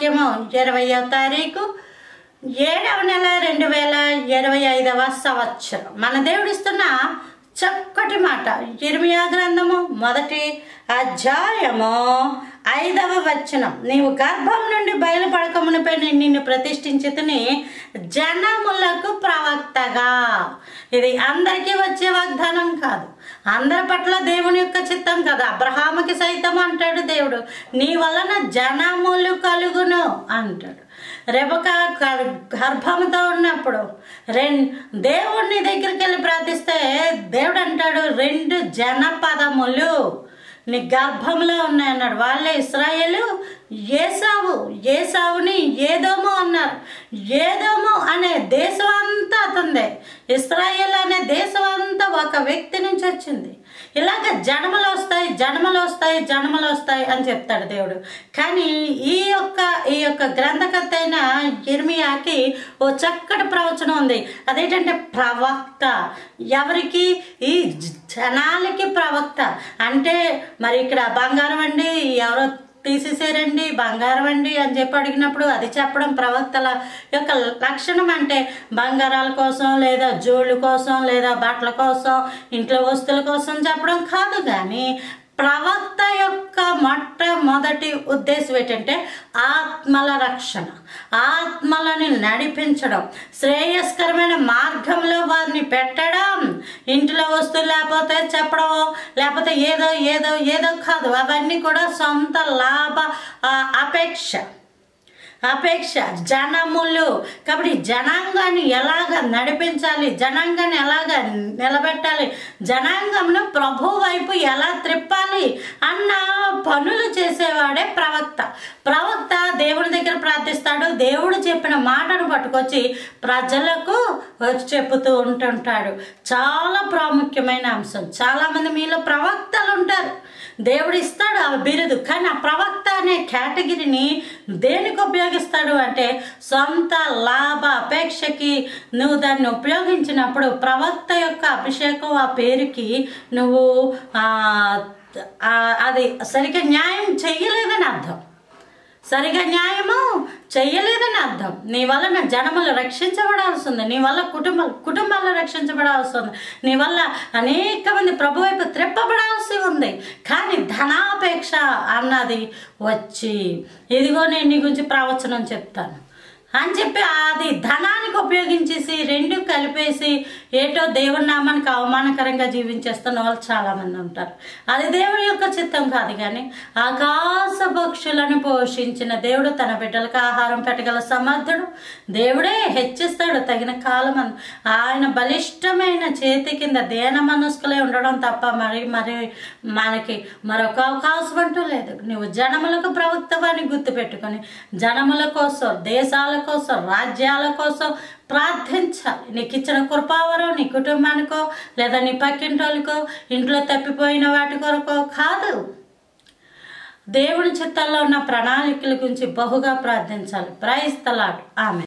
వాక్యము 20వ తారీఖు 7వ నెల 2025వ సంవత్సరం. మన దేవుడిస్తున్న చక్కటి మాట యిర్మీయా గ్రంథము 1వ అధ్యాయము 5వ వచనం. నీవు గర్భం నుండి బయలుపడకమునిపై నిన్ను ప్రతిష్ఠించితిని జనములకు ప్రవక్తగా. ఇది అందరికీ వచ్చే వాగ్దానం కాదు, అందరి పట్ల దేవుని యొక్క చిత్తం కాదు. అబ్రహాముకి సైతం అంటాడు దేవుడు, నీ వలన జనములు కలుగును అంటాడు. రెబెకా గర్భంతో ఉన్నప్పుడు దేవుడిని దగ్గరికి వెళ్ళి ప్రార్థిస్తే దేవుడు అంటాడు 2 జనపదములు నీ గర్భంలో ఉన్నాయన్నాడు. వాళ్ళే ఇశ్రాయేలు, ఏసావుని ఏదోము అన్నారు. ఏదోము అనే దేశం అంతా అతందే. ఇశ్రాయేల్ అనే దేశం అంతా ఒక వ్యక్తి నుంచి వచ్చింది. ఇలాగ జన్మలు వస్తాయి అని చెప్తాడు దేవుడు. కానీ ఈ యొక్క గ్రంథకర్త అయిన యిర్మీయాకి ఓ చక్కటి ప్రవచనం ఉంది. అదేంటంటే ప్రవక్త. ఎవరికి? ఈ జనాలకి ప్రవక్త. అంటే మరి ఇక్కడ బంగారం అండి ఎవరో తీసేసారండి, బంగారం అండి అని చెప్పి అడిగినప్పుడు అది చెప్పడం ప్రవక్తల యొక్క లక్షణం. అంటే బంగారాల కోసం లేదా జోళ్ళ కోసం లేదా బట్టల కోసం ఇంట్లో వస్తువుల కోసం చెప్పడం కాదు. కానీ ప్రవక్త యొక్క మొట్టమొదటి ఉద్దేశం ఏంటంటే ఆత్మల రక్షణ, ఆత్మలను నడిపించడం, శ్రేయస్కరమైన మార్గంలో వారిని పెట్టడం. ఇంట్లో వస్తువులు లేకపోతే చెప్పడం, లేకపోతే ఏదో కాదు. అవన్నీ కూడా సొంత లాభ అపేక్ష జనములు. కాబట్టి జనాంగాన్ని ఎలాగ నడిపించాలి, జనాంగాన్ని ఎలాగ నిలబెట్టాలి, జనాంగంను ప్రభు వైపు ఎలా త్రిప్పాలి అన్న పనులు చేసేవాడే ప్రవక్త. ప్రవక్త దేవుడి దగ్గర ప్రార్థిస్తాడు, దేవుడు చెప్పిన మాటను పట్టుకొచ్చి ప్రజలకు చెప్పుతూ ఉంటుంటాడు. చాలా ప్రాముఖ్యమైన అంశం. చాలామంది మీలో ప్రవక్తలు ఉంటారు, దేవుడు ఇస్తాడు ఆ బిరుదు. కానీ ఆ ప్రవక్త అనే కేటగిరీని దేనికి ఉపయోగిస్తాడు అంటే సొంత లాభ అపేక్షకి నువ్వు దాన్ని ఉపయోగించినప్పుడు ప్రవక్త యొక్క అభిషేకం ఆ పేరుకి నువ్వు అది సరిగ్గా న్యాయం చెయ్యలేదని అర్థం. సరిగా న్యాయము చెయ్యలేదని అర్థం. నీ వల్ల జనములు రక్షించబడాల్సి ఉంది, నీ వల్ల కుటుంబాలు రక్షించబడాల్సి ఉంది, నీ వల్ల అనేక మంది ప్రభు వైపు త్రిప్పబడాల్సి ఉంది. కానీ ధనాపేక్ష అన్నది వచ్చి ఇదిగో నేను నీ గురించి ప్రవచనం చెప్తాను అని చెప్పి అది ధనానికి ఉపయోగించేసి 2 కలిపేసి ఏటో దేవుడి నామానికి అవమానకరంగా జీవించేస్తున్న వాళ్ళు చాలామంది ఉంటారు. అది దేవుడి యొక్క చిత్తం కాదు. కానీ ఆకాశ పక్షులను పోషించిన దేవుడు తన బిడ్డలకు ఆహారం పెట్టగల సమర్థుడు. దేవుడే హెచ్చిస్తాడు తగిన కాలం. ఆయన బలిష్టమైన చేతి కింద దేన మనస్కులే ఉండడం తప్ప మరి మనకి మరొక అవకాశం అంటూ లేదు. నువ్వు జనములకు ప్రవక్తవాన్ని గుర్తుపెట్టుకొని జనముల కోసం, దేశాల కోసం, రాజ్యాల కోసం ప్రార్థించాలి. నీకు ఇచ్చిన కృపావరం నీ కుటుంబానికో లేదా నీ పక్కింటోళ్ళకో ఇంట్లో తప్పిపోయిన వాటి కొరకో కాదు. దేవుని చిత్తంలో ఉన్న ప్రణాళికల గురించి బహుగా ప్రార్థించాలి. Praise the lord. ఆమేన్.